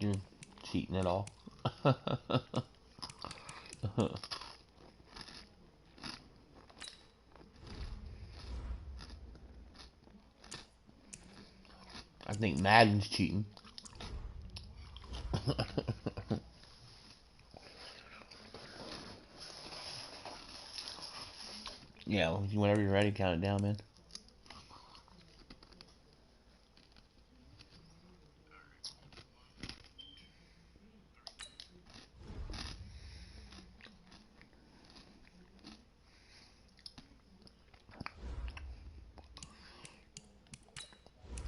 You're cheating at all. I think Madden's cheating. Yeah, whenever you're ready, count it down, man.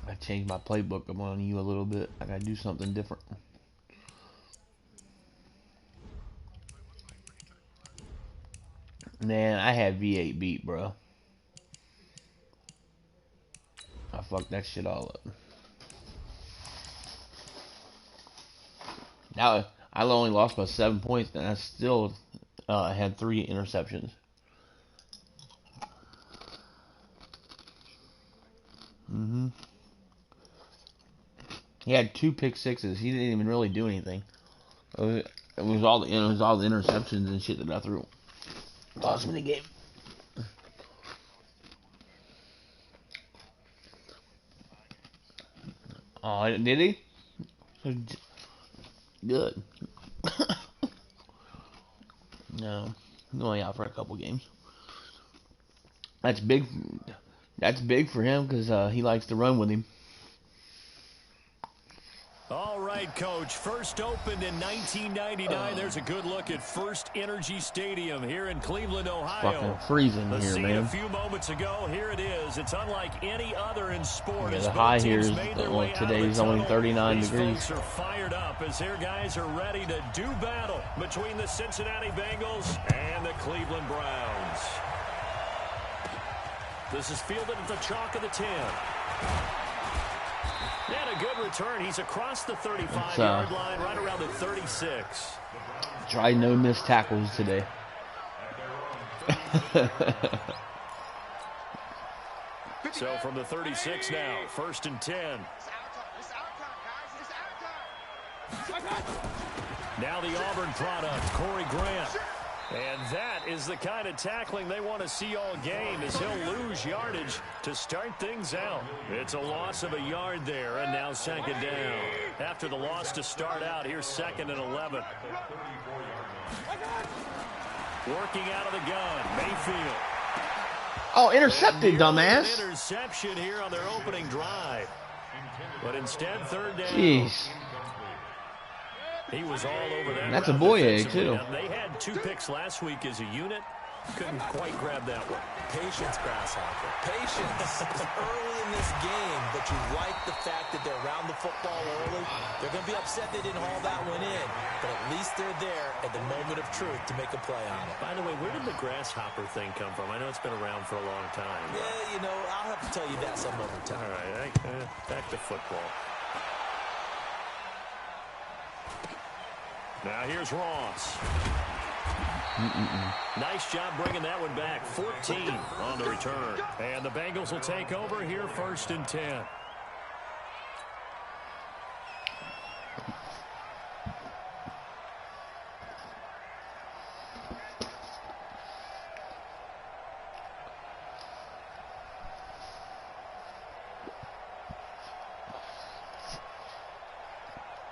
I changed my playbook. I'm on you a little bit. I gotta do something different. Man, I had V8 beat, bro. I fucked that shit all up. Now I only lost by 7 points, and I still had 3 interceptions. He had 2 pick sixes. He didn't even really do anything. It was all the interceptions and shit that I threw. Lost me the game. Oh, did he? Good. No, he's only out for a couple games. That's big. That's big for him because he likes to run with him. All right, Coach. First opened in 1999. There's a good look at First Energy Stadium here in Cleveland, Ohio. Fucking freezing the here, scene man. A few moments ago, here it is. It's unlike any other in sport. Yeah, As the both high teams here is made their way today's out of the only 39 These degrees. folks are fired up as their guys are ready to do battle between the Cincinnati Bengals and the Cleveland Browns. This is fielded at the chalk of the 10. And a good return. He's across the 35-yard line, right around the 36. Try no missed tackles today. So from the 36 now, 1st and 10. Now the Auburn product, Corey Grant. And that is the kind of tackling they want to see all game, as he'll lose yardage to start things out. It's a loss of a yard there, and now 2nd down. After the loss to start out, here's 2nd and 11. Working out of the gun, Mayfield. Oh, intercepted, dumbass. Interception here on their opening drive. But instead, 3rd down. Jeez. He was all over that. That's a boy egg, too. Now, they had 2 picks last week as a unit. Couldn't quite grab that one. Patience, Grasshopper. Patience. It's early in this game, but you like the fact that they're around the football early. They're going to be upset they didn't haul that one in, but at least they're there at the moment of truth to make a play on it. By the way, where did the Grasshopper thing come from? I know it's been around for a long time. Yeah, you know, I'll have to tell you that some other time. All right, back to football. Now here's Ross. Nice job bringing that one back. 14 on the return. And the Bengals will take over here, 1st and 10.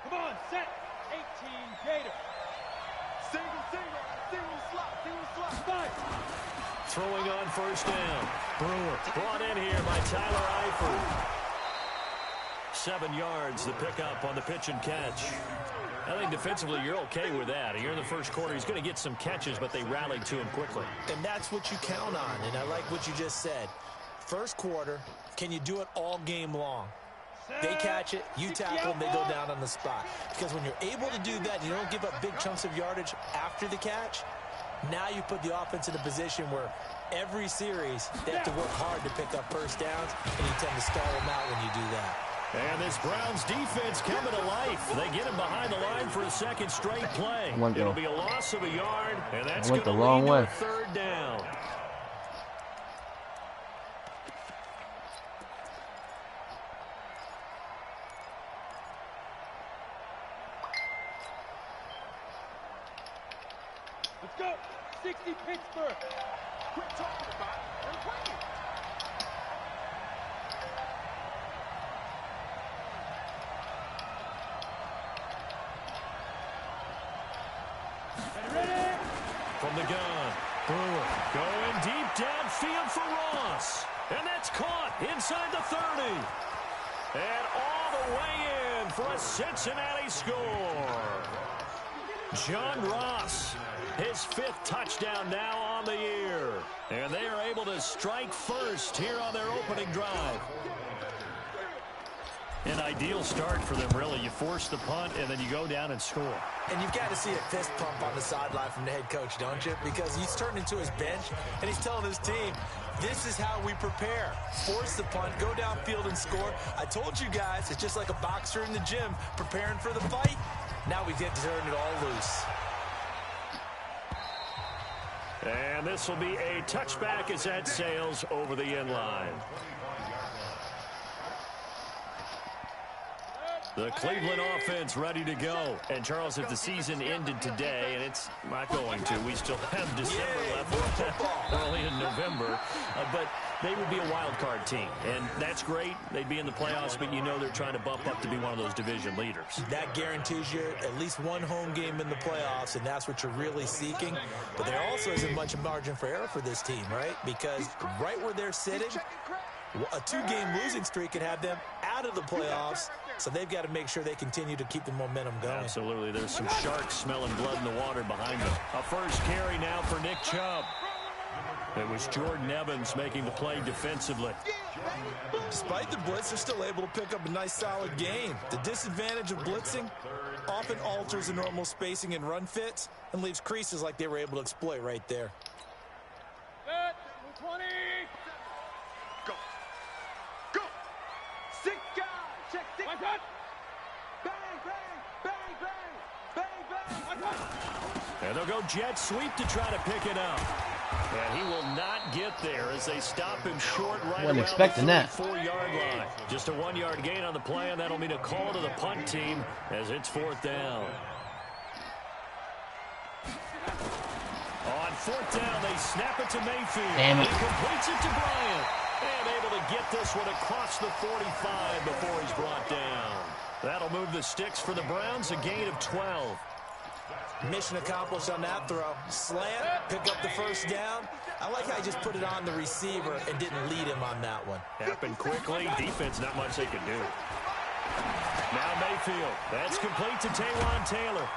Come on, set. 18 Gator. Single slot, 5. Throwing on 1st down. Brewer brought in here by Tyler Eifert. 7 yards, the pickup on the pitch and catch. I think defensively you're okay with that. Here in the 1st quarter, he's going to get some catches, but they rallied to him quickly. And that's what you count on, and I like what you just said. 1st quarter, can you do it all game long? They catch it, you tackle them, they go down on the spot. Because when you're able to do that, you don't give up big chunks of yardage after the catch. Now you put the offense in a position where every series they have to work hard to pick up 1st downs, and you tend to stall them out when you do that. And this Browns defense coming to life. They get him behind the line for a 2nd straight play. It'll be a loss of a yard, and that's going to lead to a 3rd down. go. 60 Pittsburgh. Quit talking about it and play it. Ready? From the gun, Brewer going deep downfield for Ross. And that's caught inside the 30. And all the way in for a Cincinnati score. John Ross, his 5th touchdown now on the year. And they are able to strike first here on their opening drive. An ideal start for them, really. You force the punt, and then you go down and score. And you've got to see a fist pump on the sideline from the head coach, don't you? Because he's turned into his bench, and he's telling his team, this is how we prepare. Force the punt, go downfield and score. I told you guys, it's just like a boxer in the gym preparing for the fight. Now we get to turn it all loose. And this will be a touchback as that sails over the end line. The Cleveland offense ready to go. And, Charles, if the season ended today, and it's not going to, we still have December left, early in November, but they would be a wild card team. And that's great. They'd be in the playoffs, but you know they're trying to bump up to be one of those division leaders. That guarantees you at least one home game in the playoffs, and that's what you're really seeking. But there also isn't much margin for error for this team, right? Because right where they're sitting, a 2-game losing streak could have them out of the playoffs. So they've got to make sure they continue to keep the momentum going. Absolutely. There's some sharks smelling blood in the water behind them. A first carry now for Nick Chubb. It was Jordan Evans making the play defensively. Despite the blitz, they're still able to pick up a nice solid gain. The disadvantage of blitzing often alters the normal spacing and run fits and leaves creases like they were able to exploit right there. Set. 20. Go. Go. 6 guys. Check 6. Bang, bang, bang, bang, bang, bang. And they'll go jet sweep to try to pick it up. And he will not get there as they stop him short right around the 34-yard line. Just a 1-yard gain on the play, and that'll mean a call to the punt team as it's 4th down. On 4th down, they snap it to Mayfield. Damn it. He completes it to Bryant. And able to get this one across the 45 before he's brought down. That'll move the sticks for the Browns, a gain of 12. Mission accomplished on that throw. Slant, pick up the first down. I like how he just put it on the receiver and didn't lead him on that one. Happened quickly. Defense, not much they could do. Now Mayfield. That's complete to Taywan Taylor.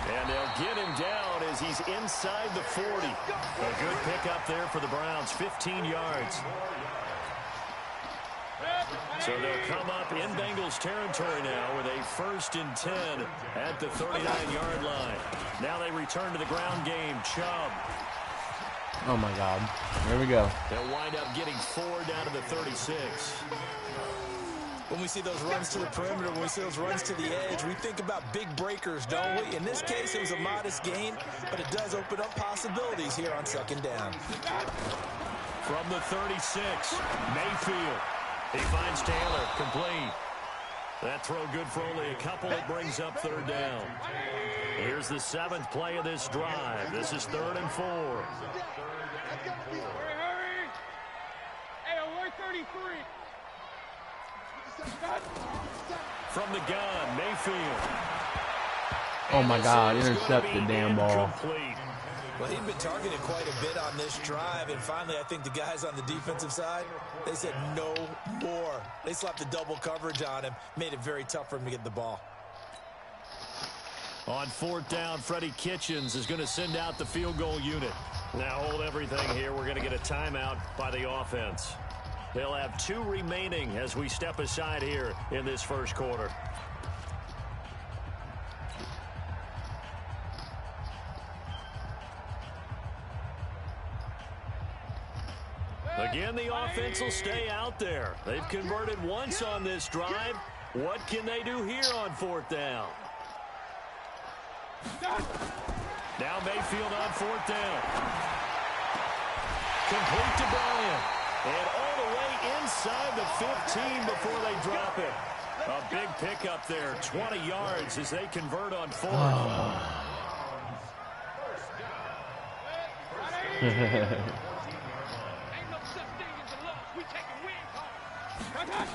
And they'll get him down as he's inside the 40. A good pickup there for the Browns, 15 yards. So they'll come up in Bengals territory now with a 1st and 10 at the 39-yard line. Now they return to the ground game. Chubb. Oh, my God. Here we go. They'll wind up getting 4 down to the 36. When we see those runs to the perimeter, when we see those runs to the edge, we think about big breakers, don't we? In this case, it was a modest gain, but it does open up possibilities here on 2nd down. From the 36, Mayfield. He finds Taylor, complete. That throw good for only a couple. It brings up 3rd down. Here's the 7th play of this drive. This is 3rd and 4. Hurry, hurry. Hey, alert 33. From the gun, Mayfield. Oh, my God. Intercept the damn ball. Complete. Well, he'd been targeted quite a bit on this drive, and finally I think the guys on the defensive side, they said no more. They slapped the double coverage on him, made it very tough for him to get the ball. On 4th down, Freddie Kitchens is going to send out the field goal unit. Now hold everything here. We're going to get a timeout by the offense. They'll have 2 remaining as we step aside here in this 1st quarter. Again, the offense will stay out there. They've converted once on this drive. What can they do here on 4th down? Now Mayfield on 4th down. Complete to Bryant. And all the way inside the 15 before they drop it. A big pickup there, 20 yards as they convert on 4th. Ain't no such thing as a loss. We taking wins home.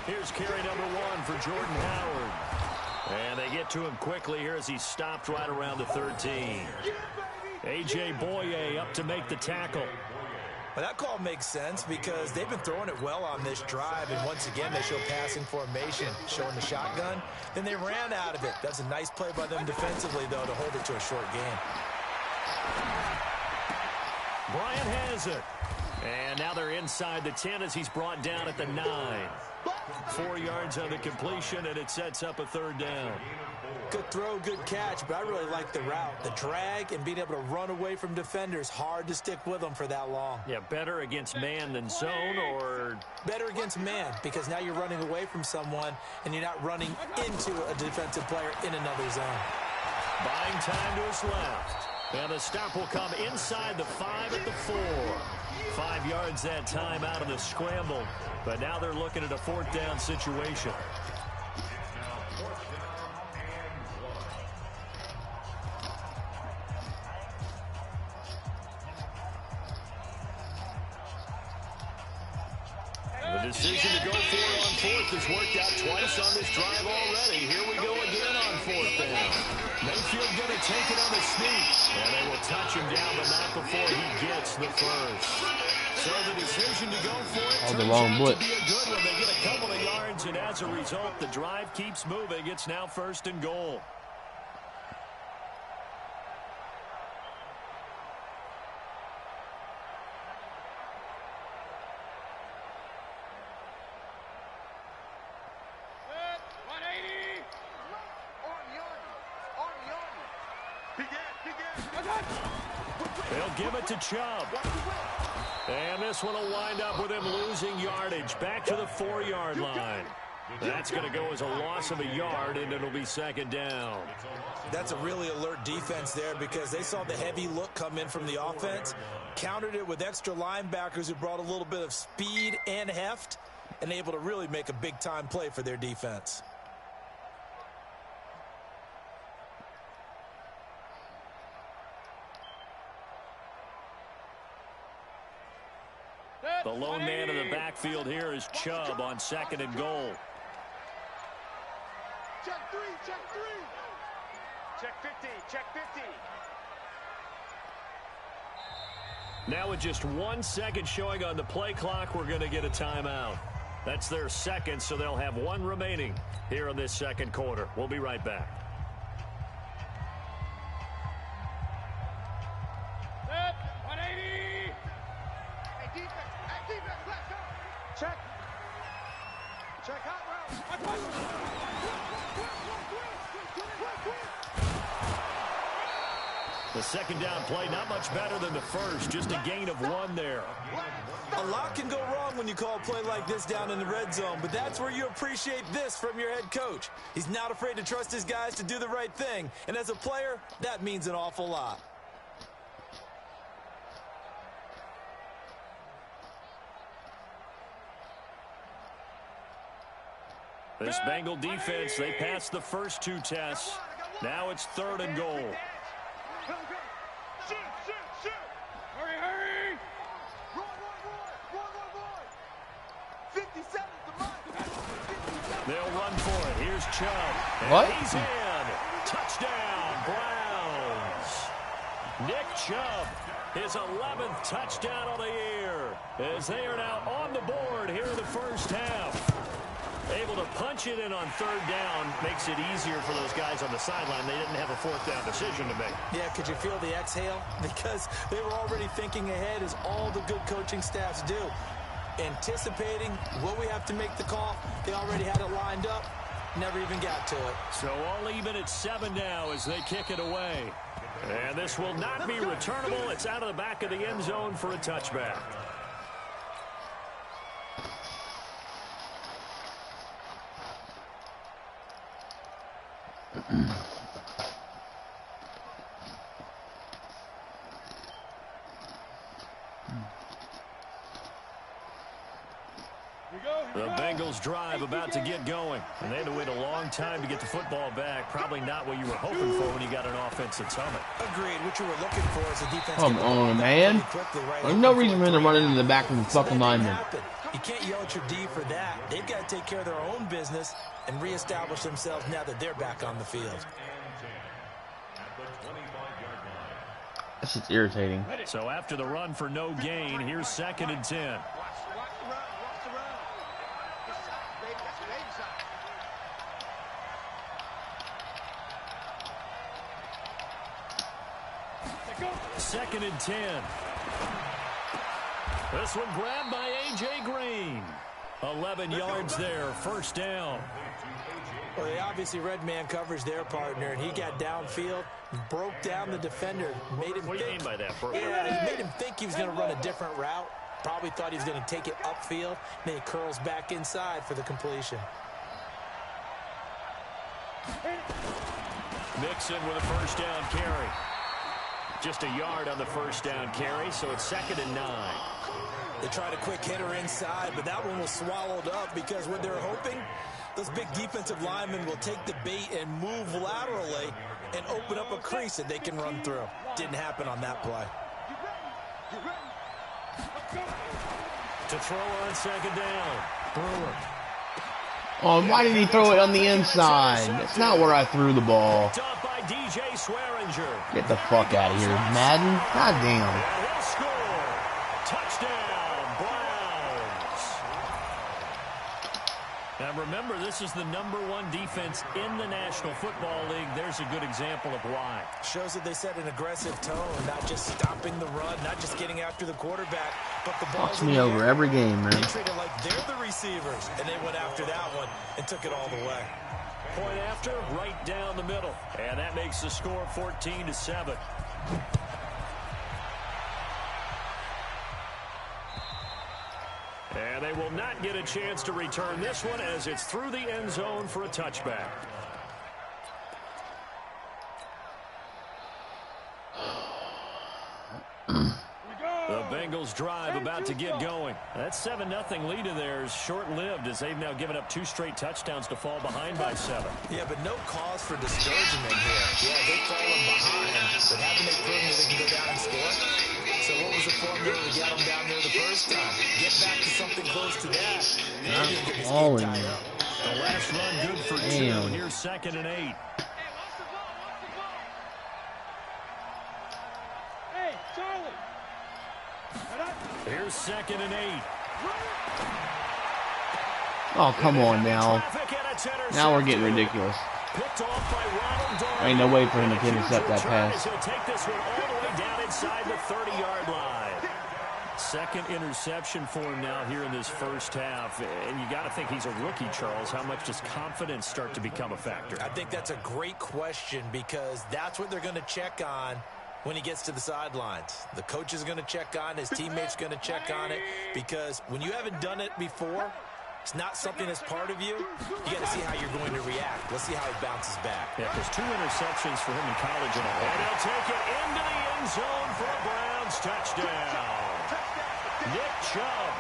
Here's carry number 1 for Jordan Howard. And they get to him quickly here as he's stopped right around the 13. A.J. Boye up to make the tackle. Well, that call makes sense because they've been throwing it well on this drive, and once again, they show passing formation, showing the shotgun. Then they ran out of it. That's a nice play by them defensively, though, to hold it to a short gain. Bryant has it. And now they're inside the 10 as he's brought down at the 9. 4 yards on the completion, and it sets up a 3rd down. Good throw, good catch, but I really like the route. The drag and being able to run away from defenders, hard to stick with them for that long. Yeah, better against man than zone, or? Better against man, because now you're running away from someone, and you're not running into a defensive player in another zone. Buying time to his left. And the stop will come inside the 5 at the 4. 5 yards that time out of the scramble. But now they're looking at a 4th down situation. The decision to go for it on 4th has worked out twice on this drive already. Here we go again on 4th down. Mayfield going to take it on the sneak. And they will touch him down, but not before he gets the first. So the decision to go for it turns out to be a good one. They get a couple of yards, and as a result, the drive keeps moving. It's now 1st and goal. They'll give it to Chubb. And this one will wind up with him losing yardage back to the 4-yard line. That's going to go as a loss of a yard, and it'll be 2nd down. That's a really alert defense there because they saw the heavy look come in from the offense, countered it with extra linebackers who brought a little bit of speed and heft, and able to really make a big-time play for their defense. The lone man in the backfield here is Chubb on 2nd and goal. Check 3, check 3. Check 50, check 50. Now with just 1 second showing on the play clock, we're going to get a timeout. That's their 2nd, so they'll have 1 remaining here in this 2nd quarter. We'll be right back. Set, 180. Hey, defense, let's go. Check. Check hot route. The 2nd down play, not much better than the first, just a gain of 1 there. A lot can go wrong when you call a play like this down in the red zone, but that's where you appreciate this from your head coach. He's not afraid to trust his guys to do the right thing, and as a player, that means an awful lot. This Bengal defense, they passed the first 2 tests. Now it's 3rd and goal. Shoot, shoot, shoot. Hurry, hurry. Roll. 57 the mark. They'll run for it. Here's Chubb. And What? he's in. Touchdown, Browns. Nick Chubb, his 11th touchdown of the year, as they are now on the board here in the first half. Able to punch it in on 3rd down makes it easier for those guys on the sideline. They didn't have a 4th down decision to make. Yeah, could you feel the exhale? Because they were already thinking ahead, as all the good coaching staffs do. Anticipating what we have to make the call. They already had it lined up. Never even got to it. So all even at 7 now as they kick it away. And this will not be returnable. It's out of the back of the end zone for a touchback. The Bengals drive drive about to get going. And they had to wait a long time to get the football back. Probably not what you were hoping for when you got an offense that's humming. Agreed. What you were looking for is a defense. Come on, man. There's no reason for him to run into the back of the fucking lineman. You can't yell at your D for that. They've got to take care of their own business and reestablish themselves now that they're back on the field. That's just irritating. So after the run for no gain, here's 2nd and 10. Second and 10. This one grabbed by A.J. Green. 11 yards there, 1st down. Well, they obviously read man coverage their partner, and he got downfield, broke down the defender, made him What do you mean by that, Bert? Yeah, he made him think he was going to run a different route. Probably thought he was going to take it upfield. Then he curls back inside for the completion. Mixon with a 1st down carry. Just a yard on the 1st down carry, so it's 2nd and 9. They tried a quick hitter inside, but that one was swallowed up because what they're hoping, those big defensive linemen will take the bait and move laterally and open up a crease that they can run through. Didn't happen on that play. To throw on 2nd down. Brewer. Oh, why did he throw it on the inside? That's not where I threw the ball. Picked up by DJ Swearinger. Get the fuck out of here, Madden. God damn. And he'll score. Touchdown, Browns. Now remember, this is the #1 defense in the National Football League. There's a good example of why. Shows that they set an aggressive tone, not just stopping the run, not just getting after the quarterback, but the ball. Fucks me over every game, man. They treat it like they're the receivers, and they went after that one and took it all the way. Point after, right down the middle. And that makes the score 14-7. And they will not get a chance to return this one as it's through the end zone for a touchback. The Bengals drive about to get going. That 7-0 lead of theirs short-lived as they've now given up 2 straight touchdowns to fall behind by 7. Yeah, but no cause for discouragement here. Yeah, they've fallen behind, but haven't they proven that they can go down and score? So what was the formula that got them down there the first time? Get back to something close to that. All in. The last run good for 2. Here's 2nd and 8. Hey, Charlie. Here's 2nd and 8. Oh, come on now. Now we're getting ridiculous. Picked off by Ronald Darby. Ain't no way for him to intercept that pass. He'll take this one all the way down inside the 30-yard line. 2nd interception for him now here in this first half. And you got to think he's a rookie, Charles. How much does confidence start to become a factor? I think that's a great question because that's what they're going to check on when he gets to the sidelines. The coach is going to check on, his teammates going to check on it, because when you haven't done it before, it's not something that's part of you. You got to see how you're going to react. Let's see how he bounces back. Yeah, there's 2 interceptions for him in college and he'll take it into the end zone for a Browns touchdown. Nick Chubb,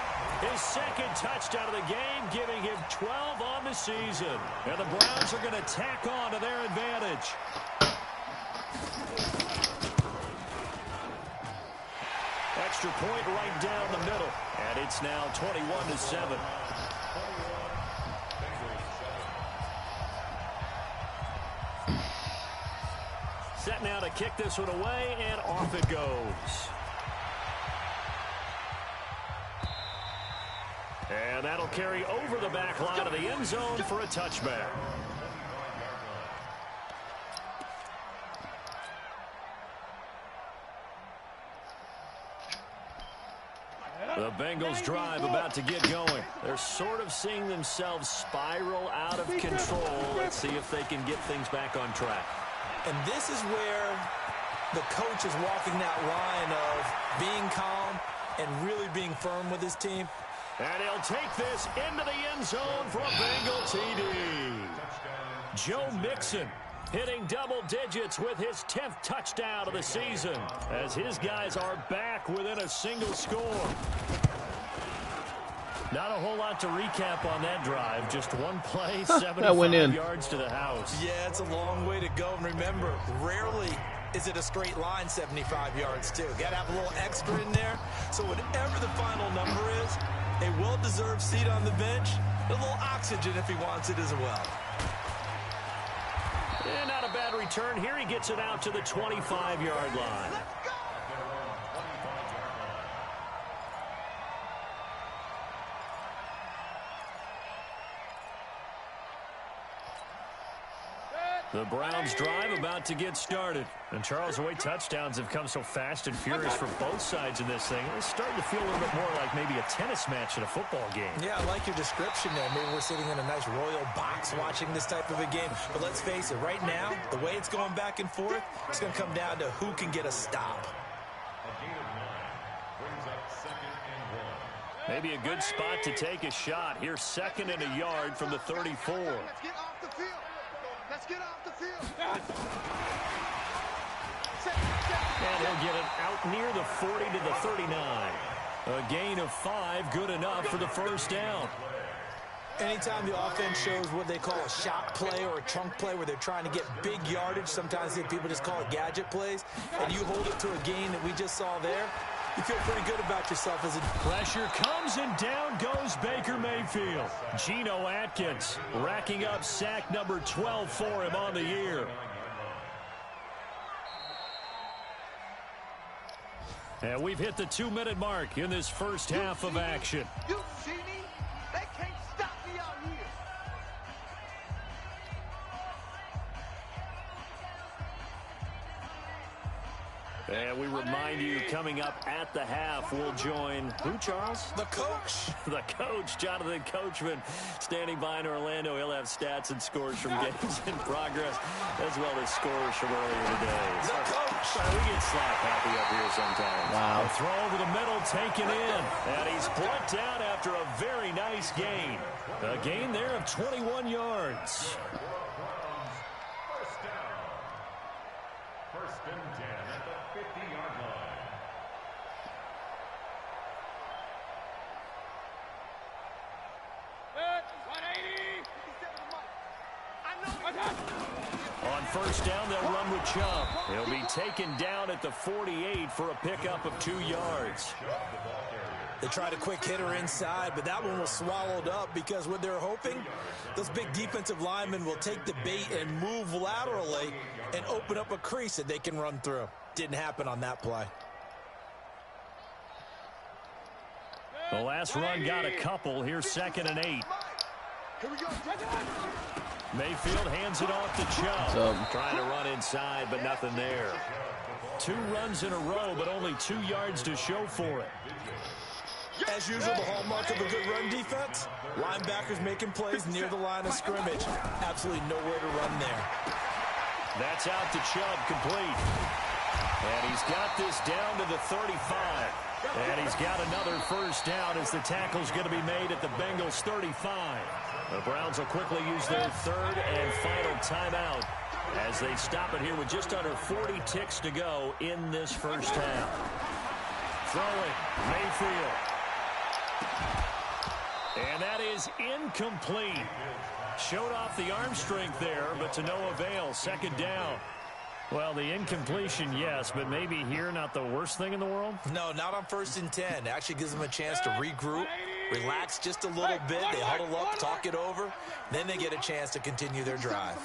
his 2nd touchdown of the game, giving him 12 on the season. And the Browns are going to tack on to their advantage. Extra point right down the middle. And it's now 21-7. Set now to kick this one away, and off it goes. And that'll carry over the back line of the end zone for a touchback. The Bengals drive about to get going. They're sort of seeing themselves spiral out of control. Let's see if they can get things back on track. And this is where the coach is walking that line of being calm and really being firm with his team. And he'll take this into the end zone for a Bengal TD. Joe Mixon hitting double digits with his 10th touchdown of the season as his guys are back within a single score. Not a whole lot to recap on that drive. Just one play, 75 yards to the house. Yeah, it's a long way to go. And remember, rarely is it a straight line 75 yards, too. Got to have a little extra in there. So whatever the final number is, a well-deserved seat on the bench, a little oxygen if he wants it as well. And not a bad return. Here he gets it out to the 25-yard line. The Browns drive about to get started. And Charles, the way touchdowns have come so fast and furious for both sides in this thing, it's starting to feel a little bit more like maybe a tennis match in a football game. Yeah, I like your description there. Maybe we're sitting in a nice royal box watching this type of a game. But let's face it, right now, the way it's going back and forth, it's going to come down to who can get a stop. Maybe a good spot to take a shot. Here's 2nd and a yard from the 34. Let's get off the field. Let's get off the field. And he'll get it out near the 40 to the 39. A gain of 5, good enough for the first down. Anytime the offense shows what they call a shot play or a chunk play where they're trying to get big yardage, sometimes people just call it gadget plays, and you hold it to a gain that we just saw there, you feel pretty good about yourself as a... Pressure comes and down goes Baker Mayfield. Geno Atkins racking up sack number 12 for him on the year. And we've hit the 2-minute mark in this first half of action. You see me? They can't stop me out here. And we remind you, coming up at the half, we'll join who, Charles? The coach. The coach, Jonathan Coachman, standing by in Orlando. He'll have stats and scores from games in progress, as well as scores from earlier today. The coach. We get slap happy up here sometimes. Wow. A throw over the middle, taken in. And he's brought down after a very nice gain. A gain there of 21 yards. First and 10 at the 50-yard line. On first down, they'll run with Chubb. He'll be taken down at the 48 for a pickup of 2 yards. They tried a quick hitter inside, but that one was swallowed up because what they're hoping, those big defensive linemen will take the bait and move laterally and open up a crease that they can run through. Didn't happen on that play. The last run got a couple. Here's 2nd and 8. Here we go. Mayfield hands it off to Chubb. Trying to run inside, but nothing there. 2 runs in a row, but only 2 yards to show for it. As usual, the hallmark of a good run defense, linebackers making plays near the line of scrimmage. Absolutely nowhere to run there. That's out to Chubb, complete. And he's got this down to the 35. And he's got another first down as the tackle's going to be made at the Bengals 35. The Browns will quickly use their 3rd and final timeout as they stop it here with just under 40 ticks to go in this first half. Throwing, Mayfield. And that is incomplete. Showed off the arm strength there, but to no avail. 2nd down. Well, the incompletion, yes, but maybe here not the worst thing in the world? No, not on 1st and 10. It actually gives them a chance to regroup, relax just a little bit. They huddle up, talk it over. Then they get a chance to continue their drive.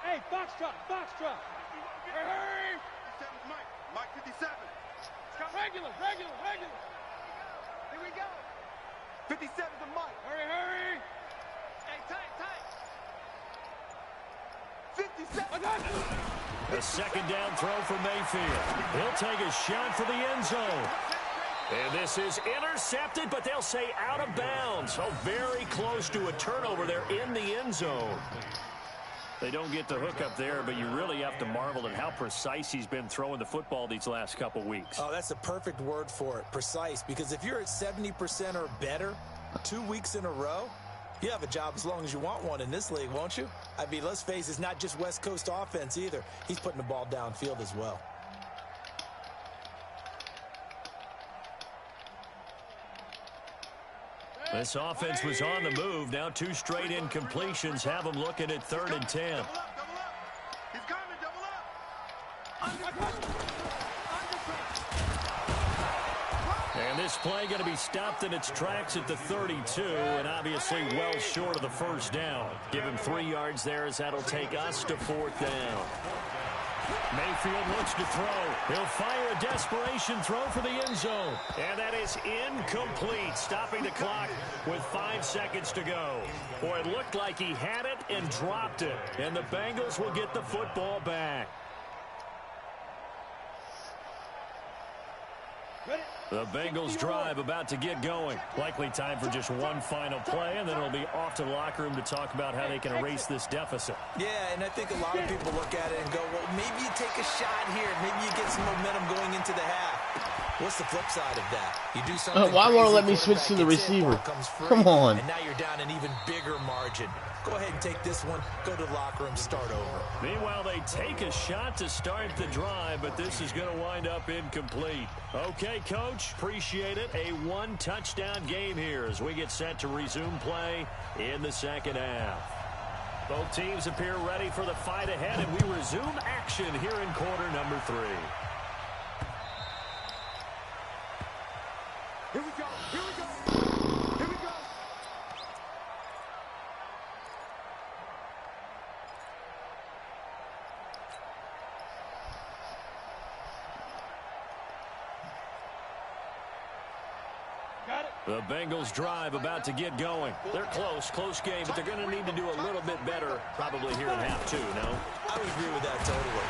Hey, box truck, box truck. Hurry! Mike 57. Regular. Here we go. 57 to Mike. Hurry. Hey, tight. 57. A 2nd down throw for Mayfield. He'll take a shot for the end zone. And this is intercepted, but they'll say out of bounds. Oh, very close to a turnover there in the end zone. They don't get the hook up there, but you really have to marvel at how precise he's been throwing the football these last couple weeks. Oh, that's the perfect word for it, precise, because if you're at 70% or better 2 weeks in a row, you have a job as long as you want one in this league, won't you? I mean, let's face it, it's not just West Coast offense either. He's putting the ball downfield as well. This offense was on the move. Now 2 straight incompletions have them looking at 3rd and 10. Double up. He's coming, double up. And this play going to be stopped in its tracks at the 32, and obviously well short of the first down. Give him 3 yards there, as that'll take us to 4th down. Mayfield looks to throw. He'll fire a desperation throw for the end zone. And that is incomplete, stopping the clock with 5 seconds to go. Boy, it looked like he had it and dropped it. And the Bengals will get the football back. The Bengals drive about to get going. Likely time for just one final play, and then it'll be off to the locker room to talk about how they can erase this deficit. Yeah, and I think a lot of people look at it and go, well, maybe you take a shot here. Maybe you get some momentum going into the half. What's the flip side of that? You do something Why won't it let me crazy, switch to the receiver? comes free, Come on. And now you're down an even bigger margin. Go ahead and take this one. Go to the locker room. Start over. Meanwhile, they take a shot to start the drive, but this is going to wind up incomplete. Okay, Coach, appreciate it. A 1-touchdown game here as we get set to resume play in the second half. Both teams appear ready for the fight ahead, and we resume action here in quarter number 3. Here we go. Here we go. Here we go. Got it. The Bengals drive about to get going. They're close game, but they're going to need to do a little bit better probably here in half 2, no? I would agree with that totally.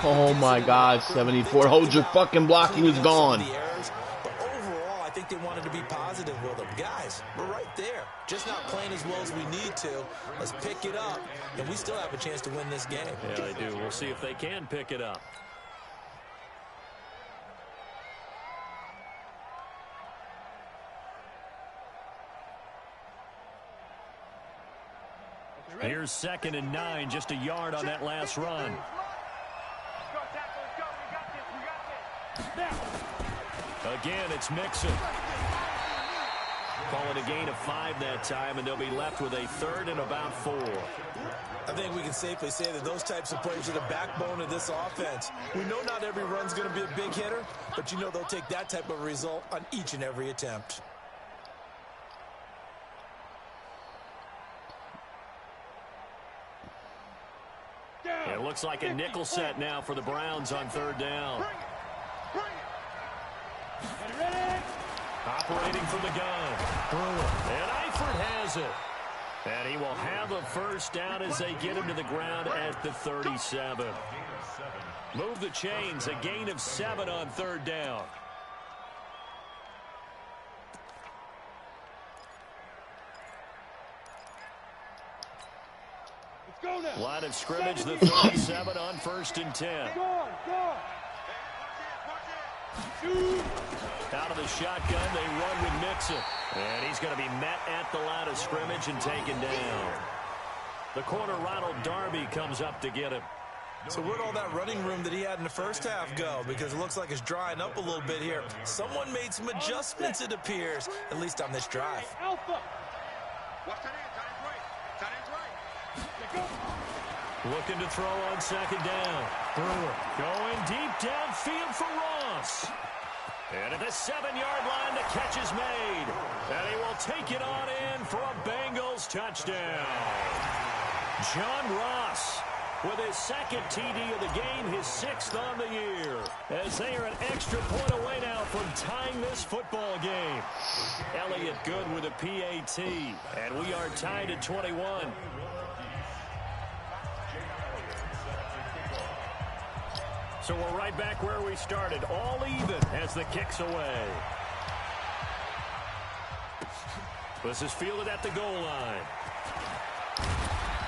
Oh my God, 74. Hold your fucking block. He was gone. But overall, I think they wanted to be positive with them. Guys, we're right there. Just not playing as well as we need to. Let's pick it up, and we still have a chance to win this game. Yeah, they do. We'll see if they can pick it up. Here's 2nd and 9, just a yard on that last run. Let's go, tackle. Let's go. We got this. Now. Again, it's Mixon. Calling a gain of 5 that time, and they'll be left with a 3rd and about 4. I think we can safely say that those types of plays are the backbone of this offense. We know not every run's going to be a big hitter, but you know they'll take that type of result on each and every attempt. It looks like a nickel set now for the Browns on 3rd down. Bring it. Ready. Operating from the gun. And Eifert has it. And he will have a first down as they get him to the ground at the 37. Move the chains. A gain of 7 on 3rd down. Go now. Line of scrimmage, the 37 on 1st and 10. Go on. Out of the shotgun, they run with Mixon. And he's going to be met at the line of scrimmage and taken down. The corner, Ronald Darby, comes up to get him. So where'd all that running room that he had in the first half go? Because it looks like it's drying up a little bit here. Someone made some adjustments, it appears, at least on this drive. Alpha. Watch that end. Tight end's right. Go. Looking to throw on 2nd down. Brewer going deep downfield for Ross. And at the 7-yard line, the catch is made. And he will take it on in for a Bengals touchdown. John Ross with his 2nd TD of the game, his 6th on the year. As they are an extra point away now from tying this football game. Elliott Good with a PAT. And we are tied at 21. So we're right back where we started, all even as the kick's away. This is fielded at the goal line.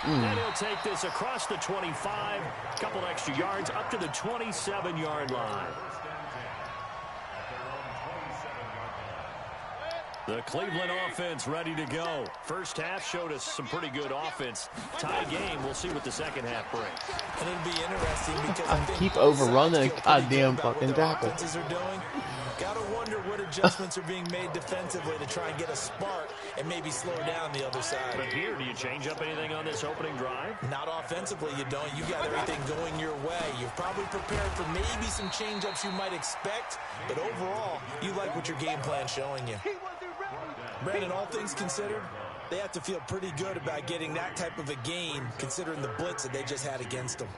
And he'll take this across the 25, a couple extra yards up to the 27-yard line. The Cleveland offense ready to go. First half showed us some pretty good offense. Tie game, we'll see what the second half brings. And it'll be interesting because I keep overrunning a goddamn fucking tackle. Are doing. Gotta wonder what adjustments are being made defensively to try and get a spark and maybe slow down the other side. But here, do you change up anything on this opening drive? Not offensively, you don't. You got everything going your way. You've probably prepared for maybe some change-ups you might expect, but overall, you like what your game plan's showing you. Brandon, all things considered, they have to feel pretty good about getting that type of a gain, considering the blitz that they just had against them.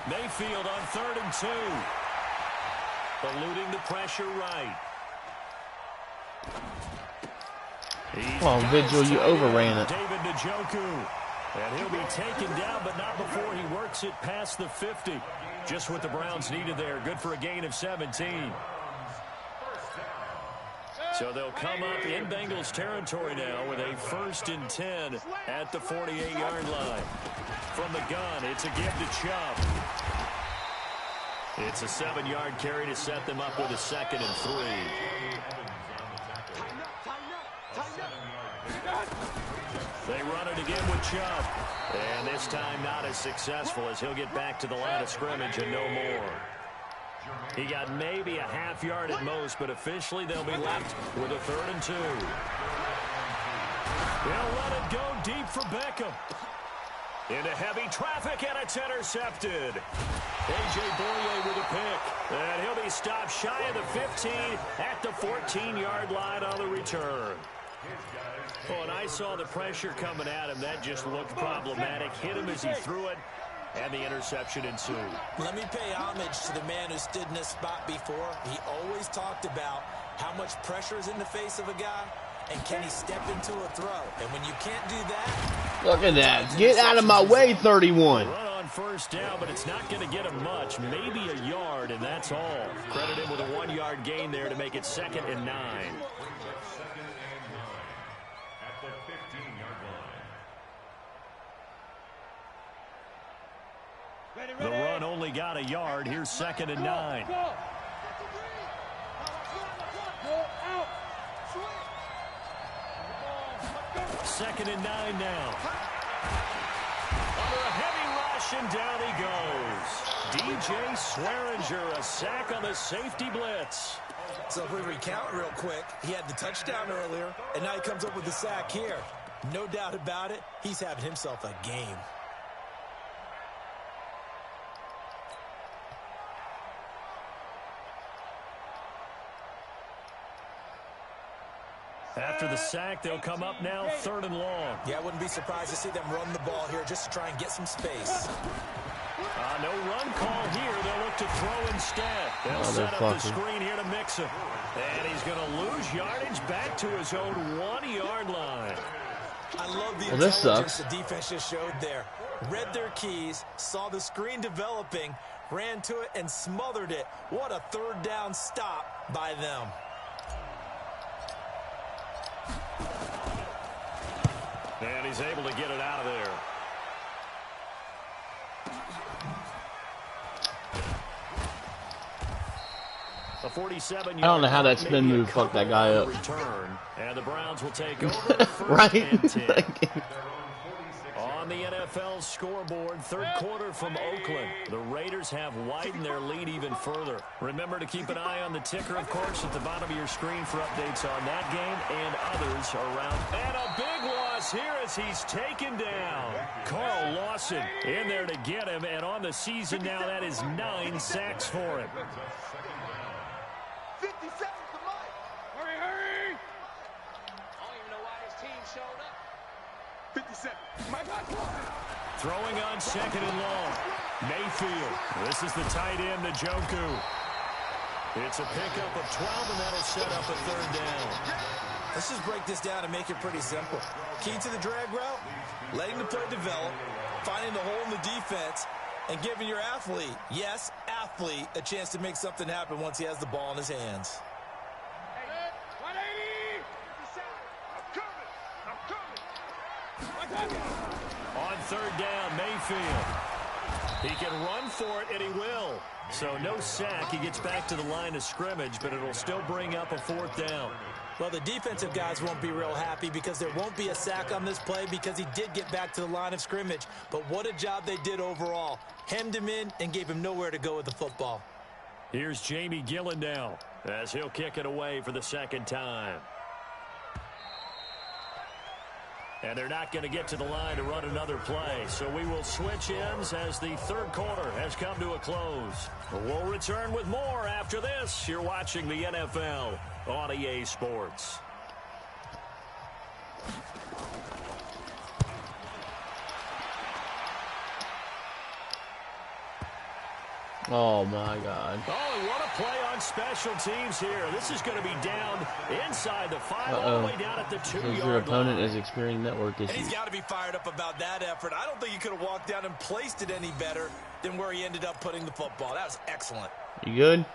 Mayfield on 3rd and 2. Eluding the pressure right. Come on, Vigil, you overran it. David Njoku. And he'll be taken down, but not before he works it past the 50. Just what the Browns needed there. Good for a gain of 17. So they'll come up in Bengals territory now with a 1st and 10 at the 48-yard line. From the gun, it's a give to Chubb. It's a 7-yard carry to set them up with a 2nd and 3. They run it again with Chubb. And this time not as successful as he'll get back to the line of scrimmage and no more. He got maybe a half yard at most, but officially they'll be left with a 3rd and 2. They'll let it go deep for Beckham. Into heavy traffic, and it's intercepted. A.J. Boye with a pick. And he'll be stopped shy of the 15 at the 14-yard line on the return. Oh, and I saw the pressure coming at him. That just looked problematic. Hit him as he threw it, and the interception ensued. Let me pay homage to the man who stood in this spot before. He always talked about how much pressure is in the face of a guy, and can he step into a throw? And when you can't do that... Look at that. Get out of my way, 31. Run on 1st down, but it's not going to get him much. Maybe a yard, and that's all. Credit him with a 1-yard gain there to make it 2nd and 9. The run only got a yard. Here's 2nd and 9. Second and 9 now. Under a heavy rush, and down he goes. DJ Swearinger, a sack on the safety blitz. So if we recount real quick, he had the touchdown earlier, and now he comes up with the sack here. No doubt about it, he's having himself a game. After the sack, they'll come up now 3rd and long. Yeah, I wouldn't be surprised to see them run the ball here just to try and get some space. No run call here. They'll look to throw instead. They'll set up the screen here to mix it. And he's going to lose yardage back to his own 1-yard line. I love the intelligence the defense just showed there. Read their keys, saw the screen developing, ran to it, and smothered it. What a 3rd down stop by them. And he's able to get it out of there. A 47-yard. I don't know how that spin move fucked that guy up. Return, and the Browns will take over. Right? And 10. On the NFL scoreboard, 3rd quarter from Oakland. The Raiders have widened their lead even further. Remember to keep an eye on the ticker, of course, at the bottom of your screen for updates on that game and others around. And a big loss here as he's taken down. Carl Lawson in there to get him, and on the season now, that is 9 sacks for him. 50 seconds to Mike. Hurry, hurry. I don't even know why this team showed up. 57. Mike, Throwing on 2nd and long. Mayfield. This is the tight end, Njoku. It's a pickup of 12, and that'll set up a 3rd down. Let's just break this down and make it pretty simple. Key to the drag route, letting the play develop, finding the hole in the defense, and giving your athlete, yes, athlete, a chance to make something happen once he has the ball in his hands. 180. 57. I'm coming. back. On third down, Mayfield. He can run for it, and he will. So no sack. He gets back to the line of scrimmage, but it'll still bring up a fourth down. Well, the defensive guys won't be real happy because there won't be a sack on this play because he did get back to the line of scrimmage. But what a job they did overall. Hemmed him in and gave him nowhere to go with the football. Here's Jamie Gillen now as he'll kick it away for the second time. And they're not going to get to the line to run another play. So we will switch ends as the third quarter has come to a close. We'll return with more after this. You're watching the NFL on EA Sports. Oh my God. Oh, and what a play on special teams here. This is going to be down inside the 5, all the way down at the 2-yard line. Your opponent is experiencing network issues. And he's got to be fired up about that effort. I don't think he could have walked down and placed it any better than where he ended up putting the football. That was excellent. You good?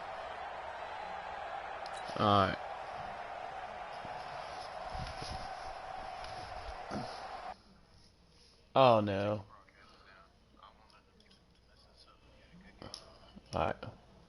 All right. Oh no. All right.